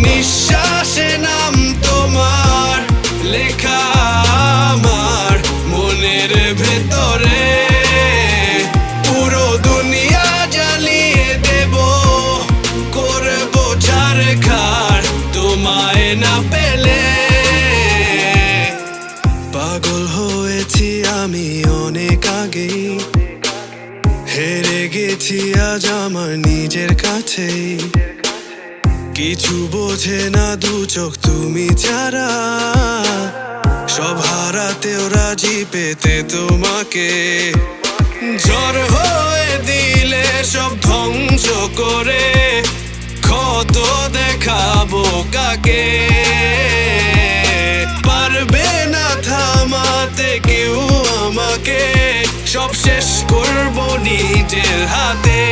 নিঃশ্বাসে নাম তোমার লেখা আমার মনের ভেতরে। পুরো দুনিয়া জ্বালিয়ে দেব, করবো ছারখার তোমায় না পেলে। পাগল হয়েছি আমি অনেক আগেই, হেরে গেছি আজ আমার নিজের কাছেই। কিছু বোঝে না দু চোখ তুমি ছাড়া, সব হারাতেও রাজি পেতে তোমাকে। ঝড় হয়ে দিলে সব ধ্বংস করে ক্ষত দেখাবো কাকে। পারবে না থামাতে কেউ আমাকে, সব শেষ করবো নিজের হাতে।